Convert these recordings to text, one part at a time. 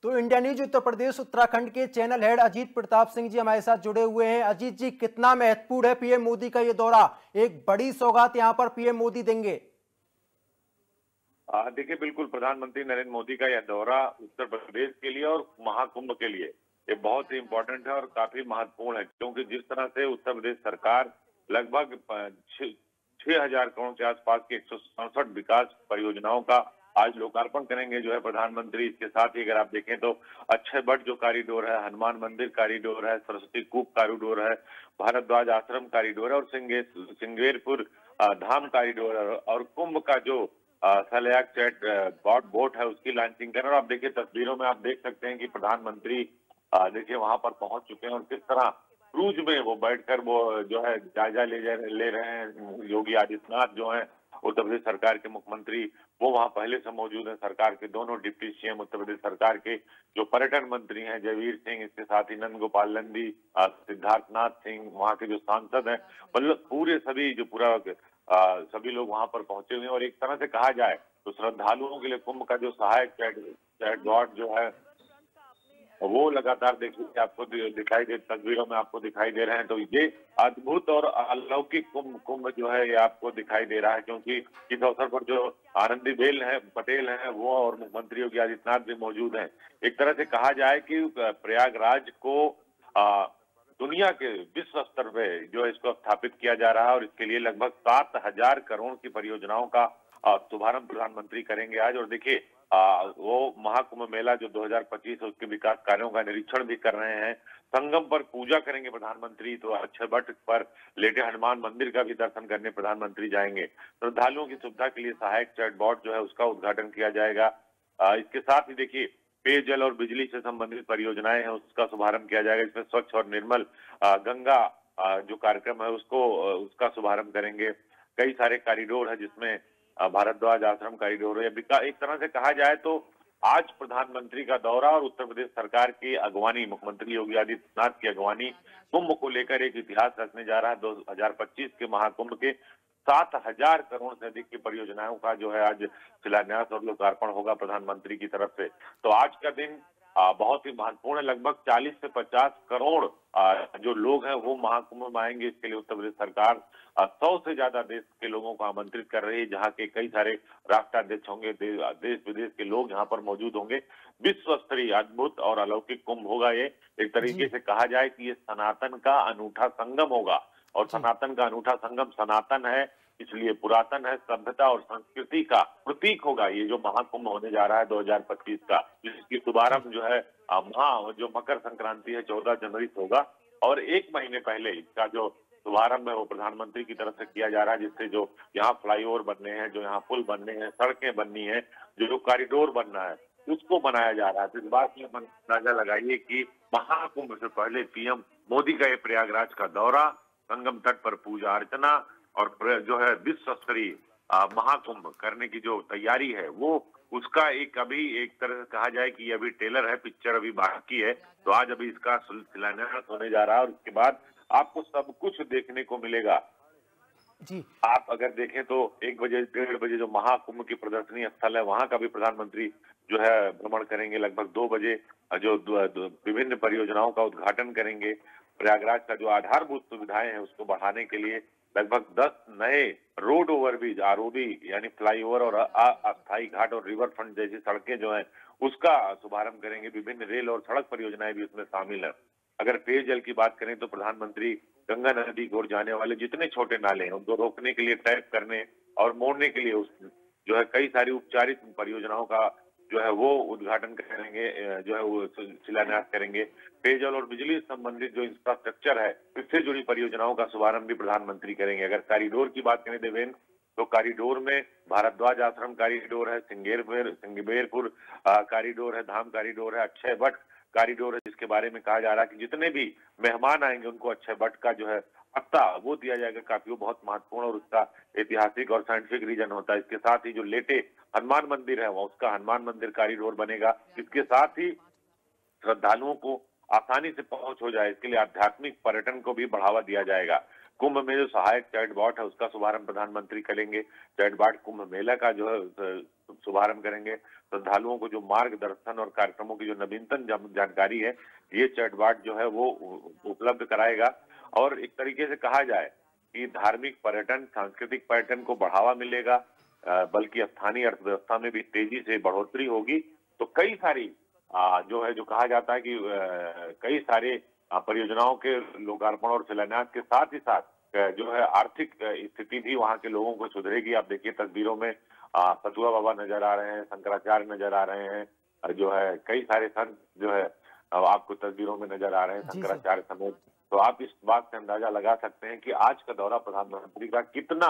तो India news Uttar Pradesh Uttarakhand के channel head Ajit Pratap Singh ji हमारे साथ जुड़े हुए हैं। अजीत जी, कितना महत्वपूर्ण है पीएम मोदी का ये दौरा? एक बड़ी सौगात यहां पर पीएम मोदी देंगे। देखिए, बिल्कुल प्रधानमंत्री नरेंद्र मोदी का यह दौरा उत्तर प्रदेश के लिए और महाकुंभ के लिए ये बहुत ही इम्पोर्टेंट है और काफी महत्वपूर्ण है, क्योंकि जिस तरह से उत्तर प्रदेश सरकार लगभग 6,000 करोड़ के आसपास की 167 विकास परियोजनाओं का आज लोकार्पण करेंगे जो है प्रधानमंत्री। इसके साथ ही अगर आप देखें तो अक्षय वट जो कॉरिडोर है, हनुमान मंदिर कॉरिडोर है, सरस्वती कूप कॉरिडोर है, भारद्वाज आश्रम कॉरिडोर है और सिंगेरपुर धाम कॉरिडोर है और कुंभ का जो सलयाक चैट बोट है उसकी लॉन्चिंग कर रहे हैं। और आप देखिए तस्वीरों में आप देख सकते हैं कि प्रधानमंत्री देखिए वहां पर पहुंच चुके हैं और किस तरह क्रूज में वो बैठकर वो जो है जायजा ले रहे हैं। योगी आदित्यनाथ जो है उत्तर प्रदेश सरकार के मुख्यमंत्री, वो वहां पहले से मौजूद हैं। सरकार के दोनों डिप्टी सीएम, उत्तर प्रदेश सरकार के जो पर्यटन मंत्री हैं जयवीर सिंह, इसके साथ ही नंद गोपाल नंदी, सिद्धार्थनाथ सिंह, वहां के जो सांसद हैं, मतलब पूरे सभी जो पूरा सभी लोग वहां पर पहुंचे हुए हैं। और एक तरह से कहा जाए तो श्रद्धालुओं के लिए कुंभ का जो सहायक चैट बॉट जो है वो लगातार देखिए आपको दिखाई दे, तस्वीरों में आपको दिखाई दे रहे हैं। तो ये अद्भुत और अलौकिक कुंभ जो है ये आपको दिखाई दे रहा है, क्योंकि इस अवसर पर जो आनंदीबेन है पटेल है वो और मुख्यमंत्री योगी आदित्यनाथ भी मौजूद हैं। एक तरह से कहा जाए कि प्रयागराज को दुनिया के विश्व स्तर पे जो है इसको स्थापित किया जा रहा है और इसके लिए लगभग 7,000 करोड़ की परियोजनाओं का शुभारंभ प्रधानमंत्री करेंगे आज। और देखिए वो महाकुंभ मेला जो 2025 उसके विकास कार्यों का निरीक्षण भी कर रहे हैं। संगम पर पूजा करेंगे प्रधानमंत्री, तो अक्षय वट पर लेटे हनुमान मंदिर का भी दर्शन करने प्रधानमंत्री जाएंगे। श्रद्धालुओं की सुविधा के लिए सहायक चैटबॉट जो है उसका उद्घाटन किया जाएगा। इसके साथ ही देखिए पेयजल और बिजली से संबंधित परियोजनाएं हैं उसका शुभारंभ किया जाएगा। इसमें स्वच्छ और निर्मल गंगा जो कार्यक्रम है उसका शुभारंभ करेंगे। कई सारे कॉरिडोर है जिसमें भारद्वाज आश्रम कॉरिडोर है। एक तरह से कहा जाए तो आज प्रधानमंत्री का दौरा और उत्तर प्रदेश सरकार की अगवानी, मुख्यमंत्री योगी आदित्यनाथ की अगवानी कुंभ को लेकर एक इतिहास रचने जा रहा है। 2025 के महाकुंभ के 7,000 करोड़ से अधिक की परियोजनाओं का जो है आज शिलान्यास और लोकार्पण होगा प्रधानमंत्री की तरफ से। तो आज का दिन बहुत ही महत्वपूर्ण है। लगभग 40 से 50 करोड़ जो लोग हैं वो महाकुंभ में आएंगे। इसके लिए उत्तर प्रदेश सरकार 100 से ज्यादा देश के लोगों को आमंत्रित कर रही है, जहां के कई सारे राष्ट्राध्यक्ष होंगे, देश विदेश के लोग यहाँ पर मौजूद होंगे। विश्व स्तरीय अद्भुत और अलौकिक कुंभ होगा ये। एक तरीके से कहा जाए कि ये सनातन का अनूठा संगम होगा और सनातन का अनूठा संगम सनातन है इसलिए पुरातन है, सभ्यता और संस्कृति का प्रतीक होगा ये जो महाकुंभ होने जा रहा है 2025 का, जिसकी शुभारंभ जो है जो मकर संक्रांति है 14 जनवरी से होगा। और एक महीने पहले इसका जो शुभारंभ है वो प्रधानमंत्री की तरफ से किया जा रहा है, जिससे जो यहाँ फ्लाईओवर बनने हैं, जो यहाँ पुल बनने हैं, सड़कें बननी है, जो कॉरिडोर बनना है उसको बनाया जा रहा है। तो इस बात में अंदाजा लगाइए कि महाकुंभ से पहले पीएम मोदी का ये प्रयागराज का दौरा, संगम तट पर पूजा अर्चना और जो है विश्व स्तरीय महाकुंभ करने की जो तैयारी है वो उसका अभी एक तरह से कहा जाए कि ये अभी टेलर है, पिक्चर अभी बाकी है। तो आज अभी इसका शिलान्यास होने जा रहा है और उसके बाद आपको सब कुछ देखने को मिलेगा जी। आप अगर देखें तो 1 बजे 1:30 बजे जो महाकुंभ की प्रदर्शनी स्थल है वहां का भी प्रधानमंत्री जो है भ्रमण करेंगे। लगभग 2 बजे जो विभिन्न परियोजनाओं का उद्घाटन करेंगे। प्रयागराज का जो आधारभूत सुविधाएं हैं उसको बढ़ाने के लिए लगभग 10 नए रोड ओवरब्रिज, आरओबी यानी फ्लाईओवर और अस्थायी घाट और रिवर फ्रंट जैसी सड़कें जो हैं उसका शुभारंभ करेंगे। विभिन्न रेल और सड़क परियोजनाएं भी उसमें शामिल है। अगर पेयजल की बात करें तो प्रधानमंत्री गंगा नदी की ओर जाने वाले जितने छोटे नाले हैं उनको रोकने के लिए, टैप करने और मोड़ने के लिए जो है कई सारी उपचारित परियोजनाओं का जो है वो उद्घाटन करेंगे, जो है वो शिलान्यास करेंगे। पेयजल और बिजली से संबंधित जो इंफ्रास्ट्रक्चर है इससे जुड़ी परियोजनाओं का शुभारंभ भी प्रधानमंत्री करेंगे। अगर कॉरिडोर की बात करें देवेंद्र, तो कॉरिडोर में भारद्वाज आश्रम कॉरिडोर है, सिंगेरपुर कॉरिडोर है, धाम कॉरिडोर है, अक्षय वट कॉरिडोर है, जिसके बारे में कहा जा रहा है कि जितने भी मेहमान आएंगे उनको अक्षय वट का जो है पत्ता वो दिया जाएगा। काफी वो बहुत महत्वपूर्ण और उसका ऐतिहासिक और साइंटिफिक रीजन होता है। इसके साथ ही जो लेटे हनुमान मंदिर है वो उसका हनुमान मंदिर कॉरिडोर बनेगा। इसके साथ ही श्रद्धालुओं को आसानी से पहुंच हो जाए इसके लिए आध्यात्मिक पर्यटन को भी बढ़ावा दिया जाएगा। कुंभ में जो सहायक चैटबॉट है उसका शुभारंभ प्रधानमंत्री करेंगे। चैटबॉट कुंभ मेला का जो है शुभारंभ करेंगे। श्रद्धालुओं को जो मार्गदर्शन और कार्यक्रमों की जो नवीनतम जानकारी है, ये चैटबॉट जो है वो उपलब्ध कराएगा। और एक तरीके से कहा जाए कि धार्मिक पर्यटन, सांस्कृतिक पर्यटन को बढ़ावा मिलेगा, बल्कि स्थानीय अर्थव्यवस्था में भी तेजी से बढ़ोतरी होगी। तो कई सारी जो है, जो कहा जाता है कि कई सारे परियोजनाओं के लोकार्पण और शिलान्यास के साथ ही साथ जो है आर्थिक स्थिति भी वहां के लोगों को सुधरेगी। आप देखिए तस्वीरों में सतुआ बाबा नजर आ रहे हैं, शंकराचार्य नजर आ रहे हैं, जो है कई सारे संत जो है आपको तस्वीरों में नजर आ रहे हैं, शंकराचार्य समेत। तो आप इस बात से अंदाजा लगा सकते हैं कि आज का दौरा प्रधानमंत्री का कितना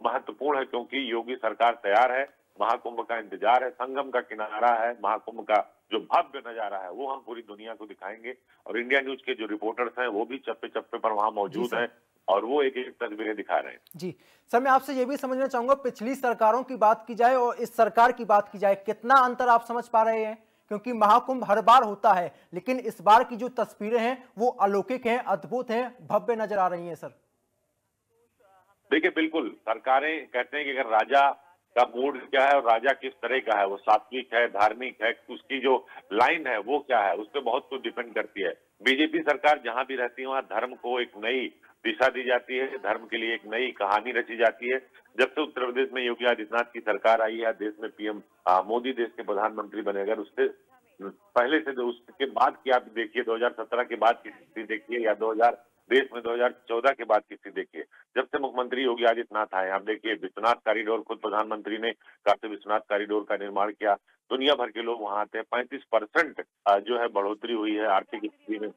महत्वपूर्ण है, क्योंकि योगी सरकार तैयार है, महाकुंभ का इंतजार है, संगम का किनारा है, महाकुंभ का जो भव्य नजारा है वो हम पूरी दुनिया को दिखाएंगे। और इंडिया न्यूज के जो रिपोर्टर्स हैं वो भी चप्पे चप्पे पर वहां मौजूद हैं और वो एक एक तस्वीरें दिखा रहे हैं। जी सर, मैं आपसे ये भी समझना चाहूंगा, पिछली सरकारों की बात की जाए और इस सरकार की बात की जाए, कितना अंतर आप समझ पा रहे हैं? क्योंकि महाकुंभ हर बार होता है, लेकिन इस बार की जो तस्वीरें हैं वो अलौकिक हैं, अद्भुत हैं, भव्य नजर आ रही हैं। सर देखिए, बिल्कुल सरकारें कहते हैं कि अगर राजा का मूड क्या है और राजा किस तरह का है, वो सात्विक है, धार्मिक है, उसकी जो लाइन है वो क्या है, उस पर बहुत कुछ डिपेंड करती है। बीजेपी सरकार जहां भी रहती है वहां धर्म को एक नई दिशा दी जाती है, धर्म के लिए एक नई कहानी रची जाती है। जब से उत्तर प्रदेश में योगी आदित्यनाथ की सरकार आई है, देश में पीएम मोदी देश के प्रधानमंत्री बने, अगर उससे पहले से उसके बाद की आप देखिए, 2017 के बाद की स्थिति देखिए, या देश में 2014 के बाद की स्थिति देखिए, जब से मुख्यमंत्री योगी आदित्यनाथ आए, आप देखिए विश्वनाथ कॉरिडोर खुद प्रधानमंत्री ने काशी विश्वनाथ कॉरिडोर का निर्माण किया, दुनिया भर के लोग वहां आते हैं, 35% जो है बढ़ोतरी हुई है आर्थिक स्थिति में।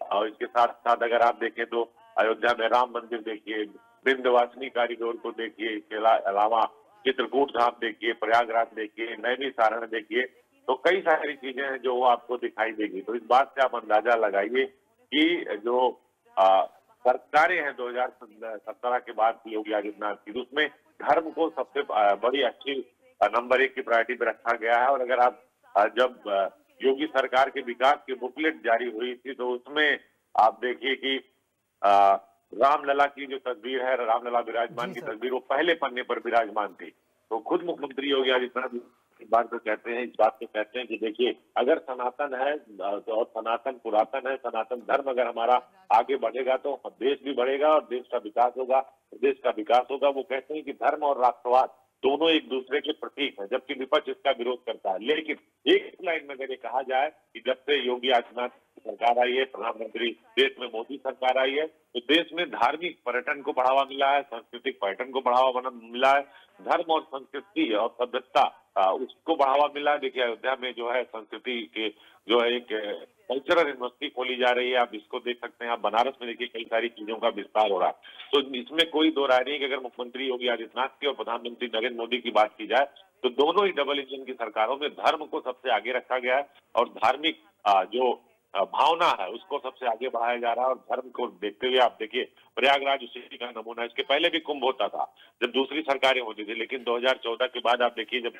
और इसके साथ साथ अगर आप देखें तो अयोध्या में राम मंदिर देखिए, विंध्यवासिनी कॉरिडोर को देखिए, इसके अलावा चित्रकूट धाम देखिए, प्रयागराज देखिए, नैमिषारण्य देखिए, तो कई सारी चीजें हैं जो आपको दिखाई देगी। तो इस बात से आप अंदाजा लगाइए कि जो सरकारें हैं 2017 के बाद योगी आदित्यनाथ की, उसमें धर्म को सबसे बड़ी अच्छी नंबर 1 की प्रायोरिटी पे रखा गया है। और अगर आप जब योगी सरकार के विकास की बुकलेट जारी हुई थी तो उसमें आप देखिए कि रामलला की जो तस्वीर है, रामलला विराजमान की तस्वीर, वो पहले पन्ने पर विराजमान थी। तो खुद मुख्यमंत्री योगी आदित्यनाथ इस बात को कहते हैं कि देखिए, अगर सनातन है और सनातन पुरातन है, सनातन धर्म अगर हमारा आगे बढ़ेगा तो देश भी बढ़ेगा और देश का विकास होगा, देश का विकास होगा। वो कहते हैं कि धर्म और राष्ट्रवाद दोनों एक दूसरे के प्रतीक हैं, जबकि विपक्ष इसका विरोध करता है। लेकिन एक लाइन में अगर ये कहा जाए कि जब से योगी आदित्यनाथ सरकार आई है, प्रधानमंत्री देश में मोदी सरकार आई है, तो देश में धार्मिक पर्यटन को बढ़ावा मिला है, सांस्कृतिक पर्यटन को बढ़ावा मिला है, धर्म और संस्कृति और सभ्यता उसको बढ़ावा मिला है। देखिए अयोध्या में जो है संस्कृति के जो है एक कल्चरल यूनिवर्सिटी खोली जा रही है, आप इसको देख सकते हैं। आप बनारस में देखिए कई सारी चीजों का विस्तार हो रहा है। तो इसमें कोई दो राय नहीं कि अगर मुख्यमंत्री योगी आदित्यनाथ की और प्रधानमंत्री नरेंद्र मोदी की बात की जाए तो दोनों ही डबल इंजन की सरकारों में धर्म को सबसे आगे रखा गया है और धार्मिक जो भावना है उसको सबसे आगे बढ़ाया जा रहा है। और धर्म को देखते हुए आप देखिए प्रयागराज उसी का नमूना। इसके पहले भी कुंभ होता था जब दूसरी सरकारें होती थी, लेकिन 2014 के बाद आप देखिए जब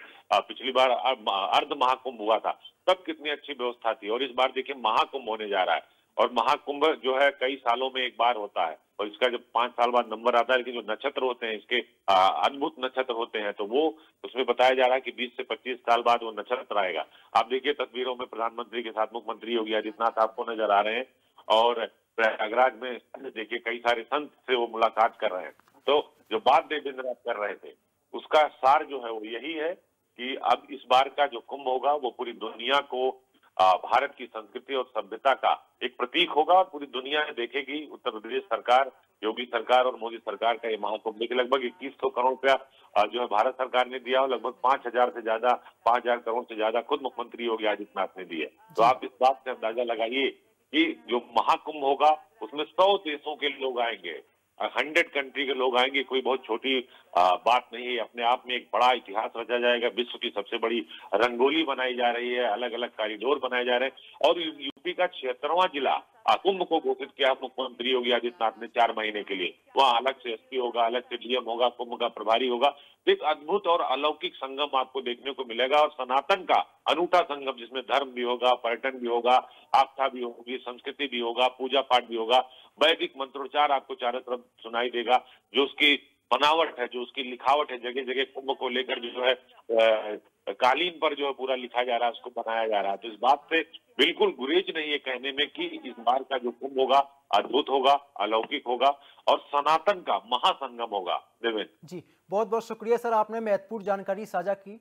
पिछली बार अर्ध महाकुंभ हुआ था तब कितनी अच्छी व्यवस्था थी। और इस बार देखिए महाकुंभ होने जा रहा है और महाकुंभ जो है कई सालों में एक बार होता है और इसका जब 5 साल बाद नंबर आता है, लेकिन जो नक्षत्र होते हैं इसके अद्भुत नक्षत्र होते हैं, तो वो उसमें बताया जा रहा है कि 20 से 25 साल बाद वो नक्षत्र आएगा। आप देखिए तस्वीरों में प्रधानमंत्री के साथ मुख्यमंत्री योगी आदित्यनाथ आपको नजर आ रहे हैं और प्रयागराज में देखिए कई सारे संत से वो मुलाकात कर रहे हैं। तो जो बात देवेंद्र आप कर रहे थे उसका सार जो है वो यही है कि अब इस बार का जो कुंभ होगा वो पूरी दुनिया को भारत की संस्कृति और सभ्यता का एक प्रतीक होगा और पूरी दुनिया देखेगी उत्तर प्रदेश सरकार, योगी सरकार और मोदी सरकार का ये महाकुंभ। देखिए लगभग 2100 करोड़ रुपया जो है भारत सरकार ने दिया और लगभग 5000 करोड़ से ज्यादा खुद मुख्यमंत्री योगी आदित्यनाथ ने दिए। तो आप इस बात से अंदाजा लगाइए कि जो महाकुंभ होगा उसमें 100 देशों के लोग आएंगे, 100 कंट्री के लोग आएंगे। कोई बहुत छोटी बात नहीं है, अपने आप में एक बड़ा इतिहास रचा जाएगा। विश्व की सबसे बड़ी रंगोली बनाई जा रही है, अलग अलग कॉरिडोर बनाए जा रहे हैं और यूपी का 76वां जिला कुंभ को घोषित किया मुख्यमंत्री योगी आदित्यनाथ ने 4 महीने के लिए। वहाँ अलग से एसपी होगा, अलग से डीएम होगा, कुंभ का प्रभारी होगा। एक अद्भुत और अलौकिक संगम आपको देखने को मिलेगा और सनातन का अनूठा संगम जिसमें धर्म भी होगा, पर्यटन भी होगा, आस्था भी होगी, संस्कृति भी होगा, पूजा पाठ भी होगा, वैदिक मंत्रोच्चार आपको चारों तरफ सुनाई देगा। जो उसकी बनावट है, जो उसकी लिखावट है, जगह जगह कुंभ को लेकर जो है कालीन पर जो है पूरा लिखा जा रहा है, उसको बनाया जा रहा है। तो इस बात से बिल्कुल गुरेज नहीं है कहने में कि इस बार का जो कुंभ होगा अद्भुत होगा, अलौकिक होगा और सनातन का महासंगम होगा। देवेंद्र जी, बहुत बहुत शुक्रिया सर, आपने महत्वपूर्ण जानकारी साझा की।